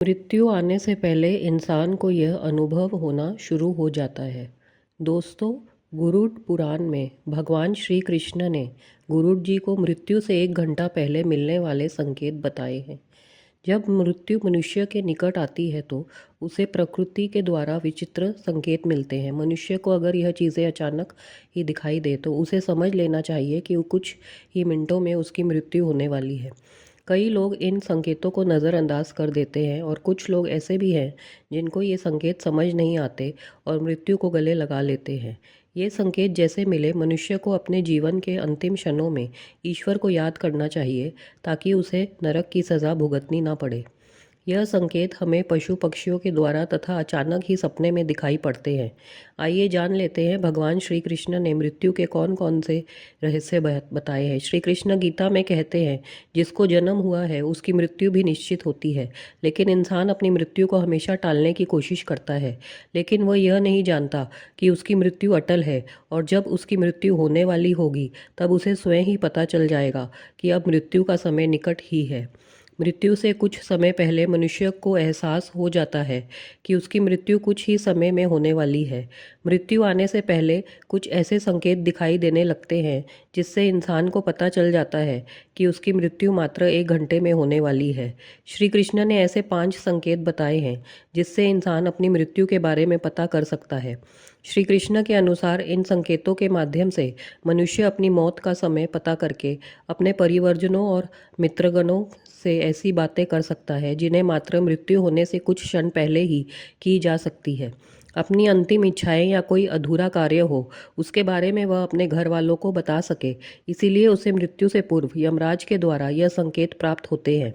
मृत्यु आने से पहले इंसान को यह अनुभव होना शुरू हो जाता है। दोस्तों, गुरुड़ पुराण में भगवान श्री कृष्ण ने गुरुड़ जी को मृत्यु से 1 घंटा पहले मिलने वाले संकेत बताए हैं। जब मृत्यु मनुष्य के निकट आती है तो उसे प्रकृति के द्वारा विचित्र संकेत मिलते हैं। मनुष्य को अगर यह चीज़ें अचानक ही दिखाई दे तो उसे समझ लेना चाहिए कि कुछ ही मिनटों में उसकी मृत्यु होने वाली है। कई लोग इन संकेतों को नज़रअंदाज कर देते हैं और कुछ लोग ऐसे भी हैं जिनको ये संकेत समझ नहीं आते और मृत्यु को गले लगा लेते हैं। ये संकेत जैसे मिले, मनुष्य को अपने जीवन के अंतिम क्षणों में ईश्वर को याद करना चाहिए ताकि उसे नरक की सज़ा भुगतनी ना पड़े। यह संकेत हमें पशु पक्षियों के द्वारा तथा अचानक ही सपने में दिखाई पड़ते हैं। आइए जान लेते हैं भगवान श्री कृष्ण ने मृत्यु के कौन कौन से रहस्य बताए हैं। श्री कृष्ण गीता में कहते हैं, जिसको जन्म हुआ है उसकी मृत्यु भी निश्चित होती है। लेकिन इंसान अपनी मृत्यु को हमेशा टालने की कोशिश करता है, लेकिन वह यह नहीं जानता कि उसकी मृत्यु अटल है और जब उसकी मृत्यु होने वाली होगी तब उसे स्वयं ही पता चल जाएगा कि अब मृत्यु का समय निकट ही है। मृत्यु से कुछ समय पहले मनुष्य को एहसास हो जाता है कि उसकी मृत्यु कुछ ही समय में होने वाली है। मृत्यु आने से पहले कुछ ऐसे संकेत दिखाई देने लगते हैं जिससे इंसान को पता चल जाता है कि उसकी मृत्यु मात्र 1 घंटे में होने वाली है। श्री कृष्ण ने ऐसे 5 संकेत बताए हैं जिससे इंसान अपनी मृत्यु के बारे में पता कर सकता है। श्री कृष्ण के अनुसार इन संकेतों के माध्यम से मनुष्य अपनी मौत का समय पता करके अपने परिवारजनों और मित्रगणों से ऐसी बातें कर सकता है जिन्हें मात्र मृत्यु होने से कुछ क्षण पहले ही की जा सकती है। अपनी अंतिम इच्छाएं या कोई अधूरा कार्य हो, उसके बारे में वह अपने घर वालों को बता सके। इसीलिए उसे मृत्यु से पूर्व यमराज के द्वारा यह संकेत प्राप्त होते हैं।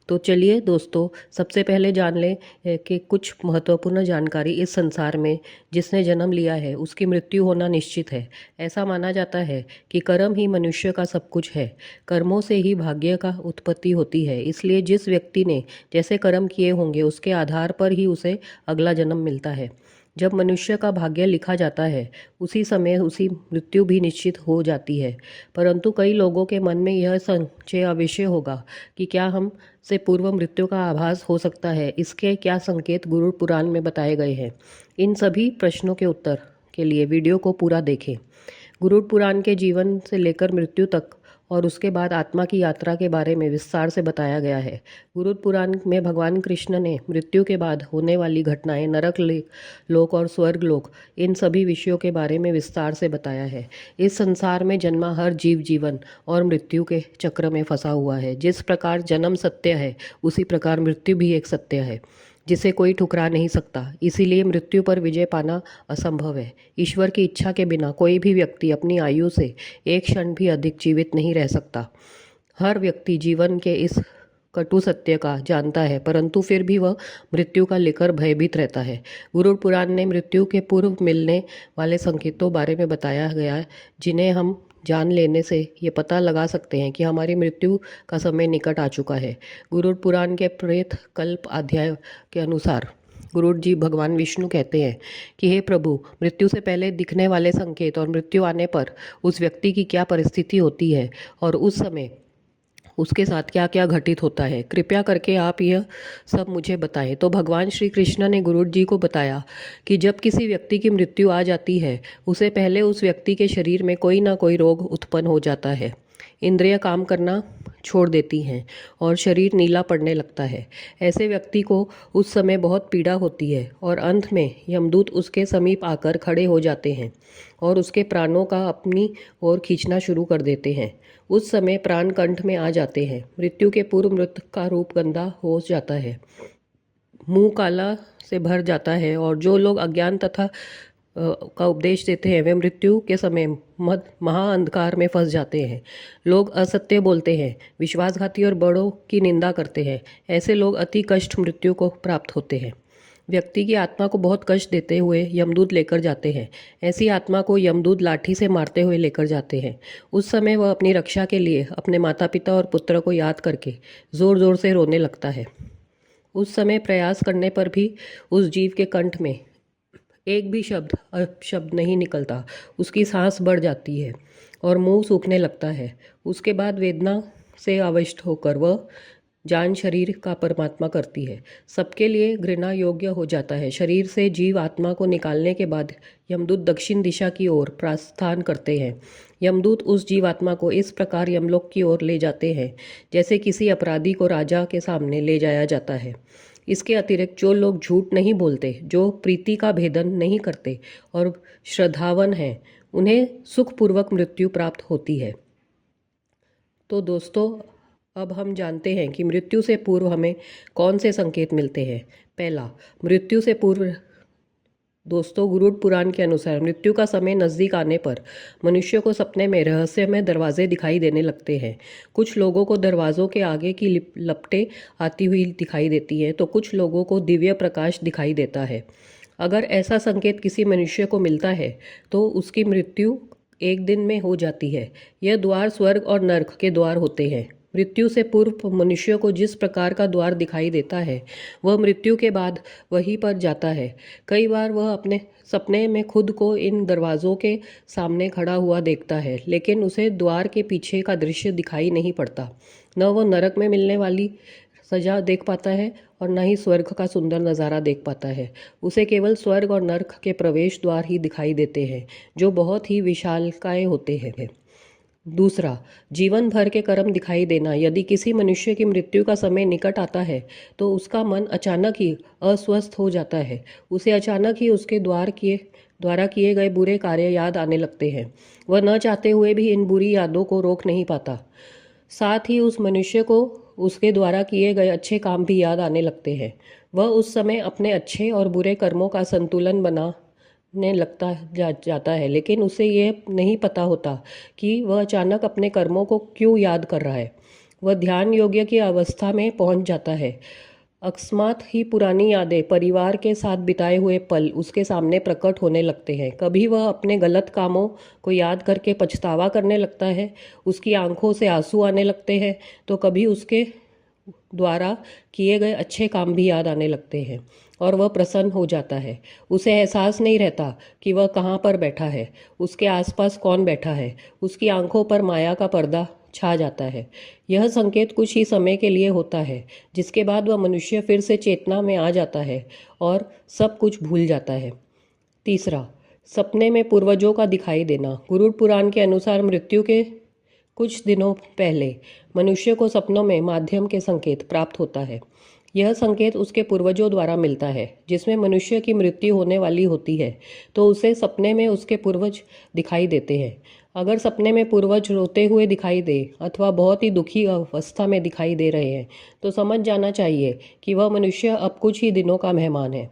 तो चलिए दोस्तों, सबसे पहले जान लें कि कुछ महत्वपूर्ण जानकारी। इस संसार में जिसने जन्म लिया है उसकी मृत्यु होना निश्चित है। ऐसा माना जाता है कि कर्म ही मनुष्य का सब कुछ है। कर्मों से ही भाग्य का उत्पत्ति होती है। इसलिए जिस व्यक्ति ने जैसे कर्म किए होंगे उसके आधार पर ही उसे अगला जन्म मिलता है। जब मनुष्य का भाग्य लिखा जाता है उसी समय उसी मृत्यु भी निश्चित हो जाती है। परंतु कई लोगों के मन में यह संशय अवश्य होगा कि क्या हम से पूर्व मृत्यु का आभास हो सकता है। इसके क्या संकेत गुरु पुराण में बताए गए हैं। इन सभी प्रश्नों के उत्तर के लिए वीडियो को पूरा देखें। गुरुड़ पुराण के जीवन से लेकर मृत्यु तक और उसके बाद आत्मा की यात्रा के बारे में विस्तार से बताया गया है। गुरुड़ पुराण में भगवान कृष्ण ने मृत्यु के बाद होने वाली घटनाएं, नरक लोक और स्वर्ग लोक, इन सभी विषयों के बारे में विस्तार से बताया है। इस संसार में जन्मा हर जीव जीवन और मृत्यु के चक्र में फंसा हुआ है। जिस प्रकार जन्म सत्य है उसी प्रकार मृत्यु भी एक सत्य है जिसे कोई ठुकरा नहीं सकता। इसीलिए मृत्यु पर विजय पाना असंभव है। ईश्वर की इच्छा के बिना कोई भी व्यक्ति अपनी आयु से एक क्षण भी अधिक जीवित नहीं रह सकता। हर व्यक्ति जीवन के इस कटु सत्य का जानता है, परंतु फिर भी वह मृत्यु का लेकर भयभीत रहता है। गुरुड़ पुराण ने मृत्यु के पूर्व मिलने वाले संकेतों बारे में बताया गया है जिन्हें हम जान लेने से ये पता लगा सकते हैं कि हमारी मृत्यु का समय निकट आ चुका है। गुरुड़ पुराण के प्रेत कल्प अध्याय के अनुसार गुरुड़ जी भगवान विष्णु कहते हैं कि हे प्रभु, मृत्यु से पहले दिखने वाले संकेत और मृत्यु आने पर उस व्यक्ति की क्या परिस्थिति होती है और उस समय उसके साथ क्या क्या घटित होता है, कृपया करके आप यह सब मुझे बताएं। तो भगवान श्री कृष्ण ने गुरुड़ जी को बताया कि जब किसी व्यक्ति की मृत्यु आ जाती है उसे पहले उस व्यक्ति के शरीर में कोई ना कोई रोग उत्पन्न हो जाता है। इंद्रियां काम करना छोड़ देती हैं और शरीर नीला पड़ने लगता है। ऐसे व्यक्ति को उस समय बहुत पीड़ा होती है और अंत में यमदूत उसके समीप आकर खड़े हो जाते हैं और उसके प्राणों का अपनी ओर खींचना शुरू कर देते हैं। उस समय प्राण कंठ में आ जाते हैं। मृत्यु के पूर्व मृत का रूप गंदा हो जाता है, मुंह काला से भर जाता है और जो लोग अज्ञान तथा का उपदेश देते हैं वे मृत्यु के समय महाअंधकार में फंस जाते हैं। लोग असत्य बोलते हैं, विश्वासघाती और बड़ों की निंदा करते हैं। ऐसे लोग अति कष्ट मृत्यु को प्राप्त होते हैं। व्यक्ति की आत्मा को बहुत कष्ट देते हुए यमदूत लेकर जाते हैं। ऐसी आत्मा को यमदूत लाठी से मारते हुए लेकर जाते हैं। उस समय वह अपनी रक्षा के लिए अपने माता पिता और पुत्र को याद करके जोर जोर से रोने लगता है। उस समय प्रयास करने पर भी उस जीव के कंठ में एक भी शब्द नहीं निकलता। उसकी सांस बढ़ जाती है और मुंह सूखने लगता है। उसके बाद वेदना से अवश होकर वह जान शरीर का परमात्मा करती है, सबके लिए घृणा योग्य हो जाता है। शरीर से जीव आत्मा को निकालने के बाद यमदूत दक्षिण दिशा की ओर प्रस्थान करते हैं। यमदूत उस जीवात्मा को इस प्रकार यमलोक की ओर ले जाते हैं जैसे किसी अपराधी को राजा के सामने ले जाया जाता है। इसके अतिरिक्त जो लोग झूठ नहीं बोलते, जो प्रीति का भेदन नहीं करते और श्रद्धावान हैं, उन्हें सुखपूर्वक मृत्यु प्राप्त होती है। तो दोस्तों, अब हम जानते हैं कि मृत्यु से पूर्व हमें कौन से संकेत मिलते हैं। पहला, मृत्यु से पूर्व दोस्तों, गरुड़ पुराण के अनुसार मृत्यु का समय नज़दीक आने पर मनुष्य को सपने में रहस्यमय दरवाजे दिखाई देने लगते हैं। कुछ लोगों को दरवाज़ों के आगे की लपटें आती हुई दिखाई देती हैं, तो कुछ लोगों को दिव्य प्रकाश दिखाई देता है। अगर ऐसा संकेत किसी मनुष्य को मिलता है तो उसकी मृत्यु एक दिन में हो जाती है। यह द्वार स्वर्ग और नरक के द्वार होते हैं। मृत्यु से पूर्व मनुष्य को जिस प्रकार का द्वार दिखाई देता है, वह मृत्यु के बाद वहीं पर जाता है। कई बार वह अपने सपने में खुद को इन दरवाज़ों के सामने खड़ा हुआ देखता है, लेकिन उसे द्वार के पीछे का दृश्य दिखाई नहीं पड़ता। न वह नरक में मिलने वाली सजा देख पाता है और न ही स्वर्ग का सुंदर नज़ारा देख पाता है। उसे केवल स्वर्ग और नरक के प्रवेश द्वार ही दिखाई देते हैं, जो बहुत ही विशालकाय होते हैं। दूसरा, जीवन भर के कर्म दिखाई देना। यदि किसी मनुष्य की मृत्यु का समय निकट आता है तो उसका मन अचानक ही अस्वस्थ हो जाता है। उसे अचानक ही उसके द्वारा किए गए बुरे कार्य याद आने लगते हैं। वह न चाहते हुए भी इन बुरी यादों को रोक नहीं पाता। साथ ही उस मनुष्य को उसके द्वारा किए गए अच्छे काम भी याद आने लगते हैं। वह उस समय अपने अच्छे और बुरे कर्मों का संतुलन बनाने लगता जाता है, लेकिन उसे यह नहीं पता होता कि वह अचानक अपने कर्मों को क्यों याद कर रहा है। वह ध्यान योग्य की अवस्था में पहुंच जाता है। अकस्मात ही पुरानी यादें, परिवार के साथ बिताए हुए पल उसके सामने प्रकट होने लगते हैं। कभी वह अपने गलत कामों को याद करके पछतावा करने लगता है, उसकी आंखों से आंसू आने लगते हैं, तो कभी उसके द्वारा किए गए अच्छे काम भी याद आने लगते हैं और वह प्रसन्न हो जाता है। उसे एहसास नहीं रहता कि वह कहाँ पर बैठा है, उसके आसपास कौन बैठा है। उसकी आंखों पर माया का पर्दा छा जाता है। यह संकेत कुछ ही समय के लिए होता है, जिसके बाद वह मनुष्य फिर से चेतना में आ जाता है और सब कुछ भूल जाता है। तीसरा, सपने में पूर्वजों का दिखाई देना। गरुड़ पुराण के अनुसार मृत्यु के कुछ दिनों पहले मनुष्य को सपनों में माध्यम के संकेत प्राप्त होता है। यह संकेत उसके पूर्वजों द्वारा मिलता है। जिसमें मनुष्य की मृत्यु होने वाली होती है तो उसे सपने में उसके पूर्वज दिखाई देते हैं। अगर सपने में पूर्वज रोते हुए दिखाई दे अथवा बहुत ही दुखी अवस्था में दिखाई दे रहे हैं तो समझ जाना चाहिए कि वह मनुष्य अब कुछ ही दिनों का मेहमान है।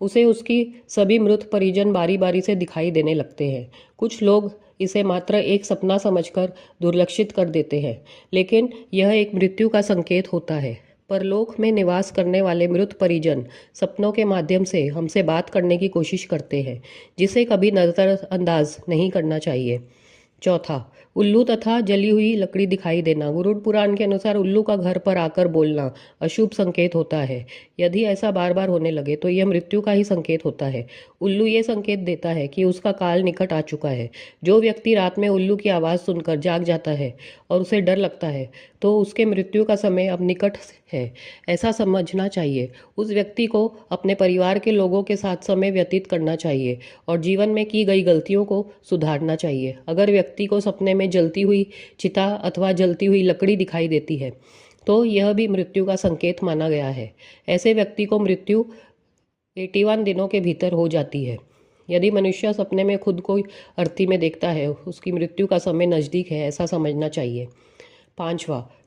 उसे उसकी सभी मृत परिजन बारी बारी से दिखाई देने लगते हैं। कुछ लोग इसे मात्र एक सपना समझकर दुर्लक्षित कर देते हैं, लेकिन यह एक मृत्यु का संकेत होता है। परलोक में निवास करने वाले मृत परिजन सपनों के माध्यम से हमसे बात करने की कोशिश करते हैं, जिसे कभी नजरअंदाज नहीं करना चाहिए। चौथा, उल्लू तथा जली हुई लकड़ी दिखाई देना। गरुड़ पुराण के अनुसार उल्लू का घर पर आकर बोलना अशुभ संकेत होता है। यदि ऐसा बार बार होने लगे तो यह मृत्यु का ही संकेत होता है। उल्लू ये संकेत देता है कि उसका काल निकट आ चुका है। जो व्यक्ति रात में उल्लू की आवाज़ सुनकर जाग जाता है और उसे डर लगता है तो उसके मृत्यु का समय अब निकट है, ऐसा समझना चाहिए। उस व्यक्ति को अपने परिवार के लोगों के साथ समय व्यतीत करना चाहिए और जीवन में की गई गलतियों को सुधारना चाहिए। अगर व्यक्ति को सपने में जलती हुई चिता अथवा जलती हुई लकड़ी दिखाई देती है तो यह भी मृत्यु का संकेत माना गया है। ऐसे व्यक्ति को मृत्यु 81 दिनों के भीतर हो जाती है। यदि मनुष्य सपने में खुद को अर्थी में देखता है, उसकी मृत्यु का समय नज़दीक है, ऐसा समझना चाहिए।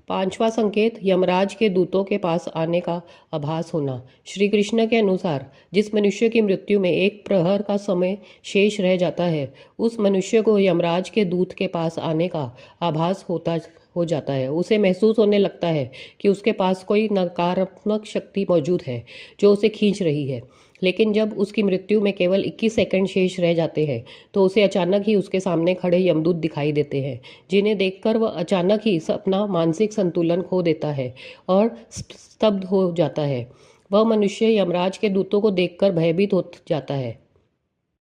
पांचवा संकेत, यमराज के दूतों के पास आने का आभास होना। श्री कृष्ण के अनुसार जिस मनुष्य की मृत्यु में एक प्रहर का समय शेष रह जाता है, उस मनुष्य को यमराज के दूत के पास आने का आभास हो जाता है। उसे महसूस होने लगता है कि उसके पास कोई नकारात्मक शक्ति मौजूद है जो उसे खींच रही है। लेकिन जब उसकी मृत्यु में केवल 21 सेकंड शेष रह जाते हैं तो उसे अचानक ही उसके सामने खड़े यमदूत दिखाई देते हैं, जिन्हें देखकर वह अचानक ही अपना मानसिक संतुलन खो देता है और स्तब्ध हो जाता है। वह मनुष्य यमराज के दूतों को देखकर भयभीत हो जाता है।